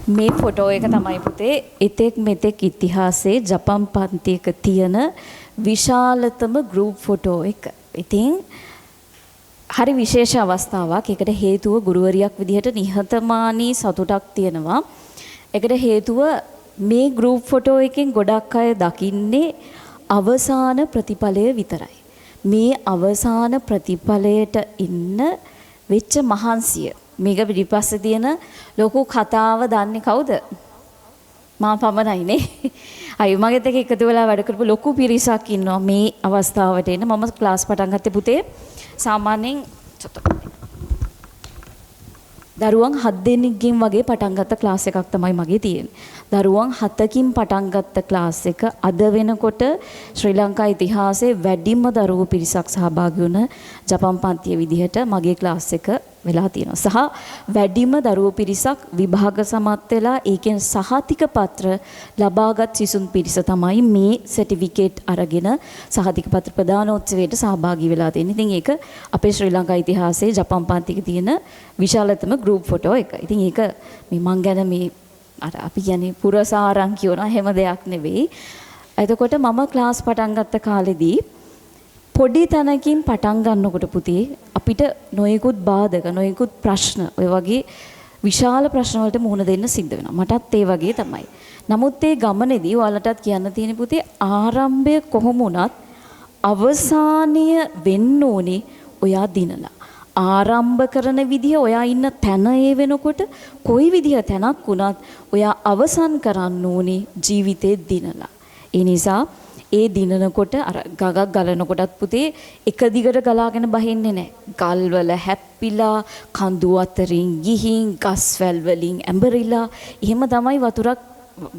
මේ ෆොටෝ එක තමයි පුතේ එතෙක් මෙතෙක් ඉතිහාසයේ ජපන් පන්තියක තියෙන විශාලතම ගෲප් ෆොටෝ එක. ඉතින් හරි විශේෂ අවස්ථාවක්. ඒකට හේතුව ගුරුවරියක් විදිහට නිහතමානී සතුටක් තියෙනවා. ඒකට හේතුව මේ ගෲප් ෆොටෝ එකෙන් ගොඩක් අය දකින්නේ අවසාන ප්‍රතිඵලය විතරයි. මේ අවසාන ප්‍රතිඵලයට ඉන්න වෙච්ච මහන්සිය. මේක පිටිපස්සේ තියෙන ලොකු කතාව දන්නේ කවුද? මා පමණයිනේ. අය මගෙත් එක්ක එකතු වෙලා වැඩ කරපු ලොකු පිරිසක් ඉන්නවා මේ අවස්ථාවට එන්න. මම ක්ලාස් පටන් ගත්තේ පුතේ සාමාන්‍යයෙන් දරුවන් 7 දෙනෙක්ගෙන් වගේ පටන් ගත්ත ක්ලාස් එකක් තමයි මගේ තියෙන්නේ. දරුවන් 7කින් පටන් ගත්ත ක්ලාස් එක අද වෙනකොට ශ්‍රී ලංකා ඉතිහාසයේ වැඩිම දරුවෝ පිරිසක් සහභාගී වුණ ජපන් පන්තිය විදිහට මගේ ක්ලාස් එක වෙලා තියෙනවා. සහ වැඩිම දරුවෝ පිරිසක් විභාග සමත් වෙලා ඒකෙන් සහතික පත්‍ර ලබාගත් සිසුන් පිරිස තමයි මේ සර්ටිෆිකේට් අරගෙන සහතික පත්‍ර ප්‍රදානෝත්සවයට සහභාගී වෙලා තියෙන්නේ. ඉතින් ඒක අපේ ශ්‍රී ලංකා ඉතිහාසයේ ජපන් පන්තියක තියෙන විශාලතම ගෲප් ෆොටෝ එක. ඉතින් ඒක මේ මං ගැන මේ අර අපි කියන්නේ පුරසාරං කියන හැම දෙයක් නෙවෙයි. එතකොට මම ක්ලාස් පටන් ගත්ත කාලෙදී පොඩි තැනකින් පටන් ගන්නකොට පුතේ අපිට නොයෙකුත් බාධක නොයෙකුත් ප්‍රශ්න ඔය වගේ විශාල ප්‍රශ්න වලට මුහුණ දෙන්න සිද්ධ වෙනවා. මටත් ඒ වගේ තමයි. නමුත් ඒ ගමනේදී ඔයාලටත් කියන්න තියෙන පුතේ ආරම්භය කොහොම වුණත් අවසානය වෙන්න ඕනේ ඔයා දිනලා. ආරම්භ කරන විදිය ඔයා ඉන්න තැන ඒ වෙනකොට කොයි විදිය තැනක් වුණත් ඔයා අවසන් කරන්න ඕනේ ජීවිතේ දිනලා. ඒ නිසා ඒ දිනනකොට අර ගගක් ගලනකොටත් පුතේ එක දිගට ගලාගෙන බහින්නේ නැහැ. ගල්වල හැප්පිලා කඳු අතරින් ගිහින් ගස්වැල් වලින් ඇඹරිලා එහෙම තමයි වතුරක්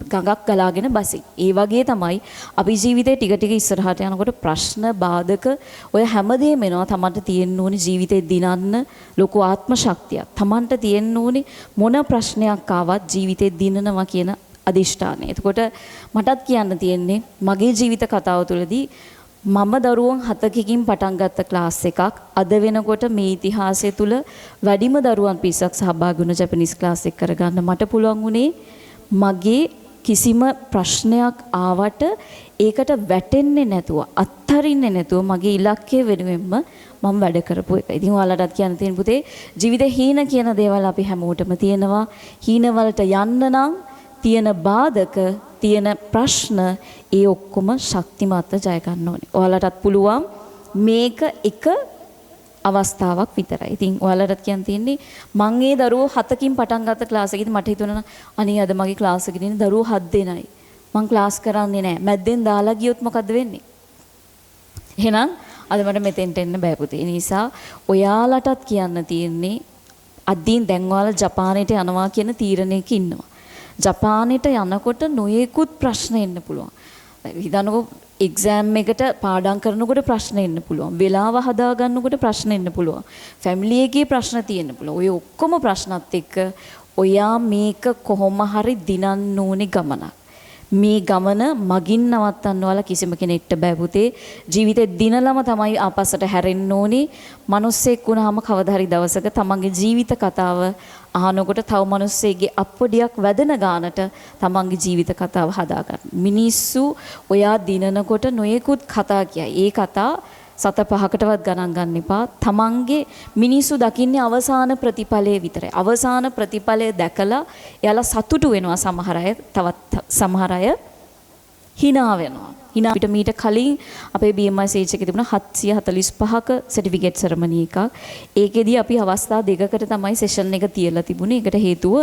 ගඟක් ගලාගෙන බසින්. ඒ වගේ තමයි අපි ජීවිතේ ටික ටික ඉස්සරහට යනකොට ප්‍රශ්න බාධක ඔය හැමදේම එනවා. තමන්ට තියෙන්න ඕනේ ජීවිතේ දිනන්න ලොකු ආත්ම ශක්තියක්. තමන්ට තියෙන්න ඕනේ මොන ප්‍රශ්නයක් ආවත් ජීවිතේ දිනනවා කියන අදිෂ්ඨානය. එතකොට මටත් කියන්න තියෙන්නේ මගේ ජීවිත කතාව තුළදී මම දරුවන් 7කින් පටන් ගත්ත ක්ලාස් එකක් අද වෙනකොට මේ ඉතිහාසය තුළ වැඩිම දරුවන් පිරිසක් සහභාගී වුණ ජපනිස් ක්ලාස් එක කරගන්න මට පුළුවන් වුණේ මගේ කිසිම ප්‍රශ්නයක් ආවට ඒකට වැටෙන්නේ නැතුව අත්හරින්නේ නැතුව මගේ ඉලක්කය වෙනුවෙන්ම මම වැඩ කරපු එක. ඉතින් ඔයාලටත් කියන්න තියෙන පුතේ ජීවිතේ හීන කියන දේවල් අපි හැමෝටම තියෙනවා. හීන වලට යන්න නම් තියෙන බාධක තියෙන ප්‍රශ්න ඒ ඔක්කොම ශක්තිමත්ව ජය ගන්න ඕනේ. ඔයාලටත් පුළුවන් මේක එක අවස්ථාවක් විතරයි. ඉතින් ඔයාලටත් කියන්න තියෙන්නේ මම ඒ දරුවෝ 7කින් පටන් ගත්ත ක්ලාස් එකේදී මට හිතුණා අනේ අද මගේ ක්ලාස් එකේ ඉන්නේ දරුවෝ 7 දෙනයි. මම ක්ලාස් කරන්නේ නැහැ. මැද්දෙන් දාලා ගියොත් මොකද වෙන්නේ? එහෙනම් අද මට මෙතෙන්ට එන්න බෑ පුතේ. ඒ නිසා ඔයාලටත් කියන්න තියෙන්නේ අදින් දැන් ඔයාලා ජපානයට යනවා කියන තීරණයක ඉන්නවා. ජපානයට යනකොට නොයෙකුත් ප්‍රශ්න එන්න පුළුවන්. හිතන්නකෝ එක්සෑම් එකට පාඩම් කරනකොට ප්‍රශ්න එන්න පුළුවන්. වෙලාව හදා ගන්නකොට ප්‍රශ්න එන්න පුළුවන්. ෆැමිලි එකේ ප්‍රශ්න තියෙන්න පුළුවන්. ඔය ඔක්කොම ප්‍රශ්නත් එක්ක ඔයා මේක කොහොම හරි දිනන්න ඕනේ ගමනක්. මේ ගමන මගින් නවත්තන්න වල කිසිම කෙනෙක්ට බෑ පුතේ. ජීවිතේ දිනලම තමයි ආපස්සට හැරෙන්න ඕනේ. මිනිස්සෙක් වුණාම කවදා හරි දවසක තමන්ගේ ජීවිත කතාව අහනකොට තව මිනිස්සෙගේ අප්පොඩියක් වැදෙන ගානට තමන්ගේ ජීවිත කතාව හදාගන්න. මිනිස්සු ඔයා දිනනකොට නොයෙකුත් කතා කියයි. ඒ කතා 7-5කටවත් ගණන් ගන්න එපා. තමන්ගේ මිනිස්සු දකින්නේ අවසාන ප්‍රතිඵලය විතරයි. අවසාන ප්‍රතිඵලය දැකලා එයාලා සතුටු වෙනවා සමහර අය. තවත් සමහර අය hina වෙනවා. hina අපිට මීට කලින් අපේ BMI සේජ් එකේ තිබුණා 745ක සර්ටිෆිකේට් සෙරමනි එකක්. ඒකෙදී අපි අවස්ථා දෙකකට තමයි සෙෂන් එක තියලා තිබුණේ. ඒකට හේතුව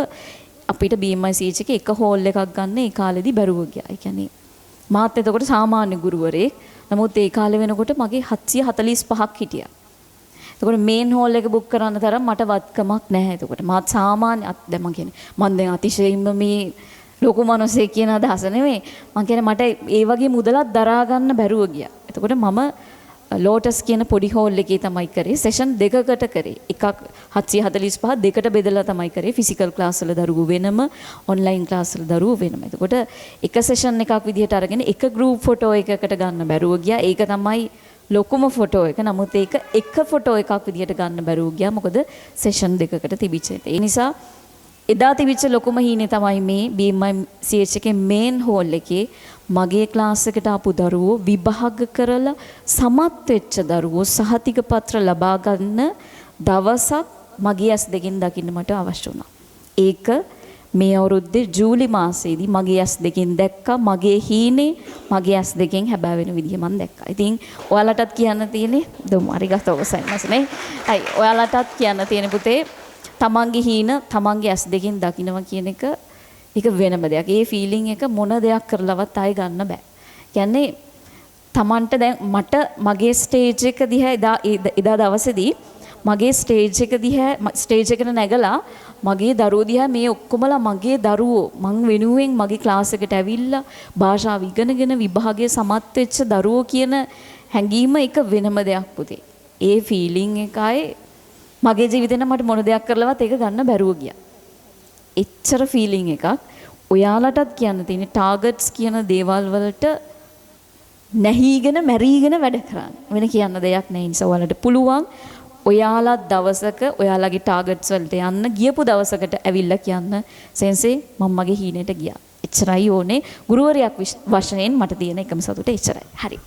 අපිට BMI සේජ් එකේ එක හෝල් එකක් ගන්න ඒ කාලෙදී බැරුව ගියා. ඒ කියන්නේ මාත් එතකොට සාමාන්‍ය ගුරුවරයෙක්. නමුත් ඒ කාලේ වෙනකොට මගේ 745ක් හිටියා. එතකොට මේන් හෝල් එක බුක් කරන්න තරම් මට වත්කමක් නැහැ. එතකොට මාත් සාමාන්‍ය දැන් මම කියන්නේ මම දැන් අතිශයින්ම මේ ලොකු මිනිසෙක් කියන අදහස නෙමෙයි. මම කියන්නේ මට ඒ වගේ මුදලක් දරා ගන්න බැරුව ගියා. එතකොට මම ලෝටස් කියන පොඩි හෝල් එකේ තමයි කරේ සෙෂන් දෙකකට කරේ. එකක් 745 දෙකට බෙදලා තමයි කරේ. ෆිසිකල් ක්ලාස් වල දරුවෝ වෙනම, ඔන්ලයින් ක්ලාස් වල දරුවෝ වෙනම. එතකොට එක සෙෂන් එකක් විදිහට අරගෙන එක ගෲප් ෆොටෝ එකකට ගන්න බැරුව ගියා. ඒක තමයි ලොකුම ෆොටෝ එක. නමුත් ඒක එක ෆොටෝ එකක් විදිහට ගන්න බැරුව ගියා. මොකද සෙෂන් දෙකකට තිබිච්ච. ඒ නිසා එදා තිබිච්ච ලොකුම හීනේ තමයි මේ BMICH එකේ මේන් හෝල් එකේ මගේ ක්ලාස් එකට ආපු දරුවෝ විභාග කරලා සමත් වෙච්ච දරුවෝ සහතික පත්‍ර ලබා ගන්න දවසක් මගේ ඇස් දෙකෙන් දකින්න මට අවශ්‍ය වුණා. ඒක මේ අවුරුද්දේ ජූලි මාසයේදී මගේ ඇස් දෙකෙන් දැක්කා. මගේ හීනේ මගේ ඇස් දෙකෙන් හැබෑ වෙන විදිහ මම දැක්කා. ඉතින් ඔයාලටත් කියන්න තියෙන්නේ දොම් අරිගතෝ සයින්ස්නේ. අයි ඔයාලටත් කියන්න තියෙන පුතේ තමන්ගේ හීන තමන්ගේ ඇස් දෙකෙන් දකින්නවා කියන එක ඒක වෙනම දෙයක්. ඒ ෆීලිං එක මොන දෙයක් කරලවත් ආයෙ ගන්න බෑ. කියන්නේ තමන්ට දැන් මට මගේ ස්ටේජ් එක දිහා එදා දවසේදී මගේ ස්ටේජ් එකට නැගලා මගේ දරුවෝ දිහා මේ ඔක්කොමලා මගේ දරුවෝ මං වෙනුවෙන් මගේ ක්ලාස් එකට ඇවිල්ලා භාෂාව ඉගෙනගෙන විභාගයේ සමත් වෙච්ච දරුවෝ කියන හැඟීම එක වෙනම දෙයක් පුතේ. ඒ ෆීලිං එකයි මගේ ජීවිතේ නම් මට මොන දෙයක් කරලවත් ඒක ගන්න බැරුව ගියා. එච්චර ෆීලිං එකක් ඔයාලටත් කියන්න තියෙන ටාගට්ස් කියන දේවල් වලට නැහිගෙන මැරීගෙන වැඩ කරන්න. වෙන කියන්න දෙයක් නැහැ. නිසා ඔයාලට පුළුවන් ඔයාලා දවසක ඔයාලගේ ටාගට්ස් වලට යන්න ගියපු දවසකට ඇවිල්ලා කියන්න සෙන්සේ මම මගේ හීනෙට ගියා. එච්චරයි ඕනේ. ගුරුවරයෙක් වශයෙන් මට තියෙන එකම සතුට එච්චරයි. හරි.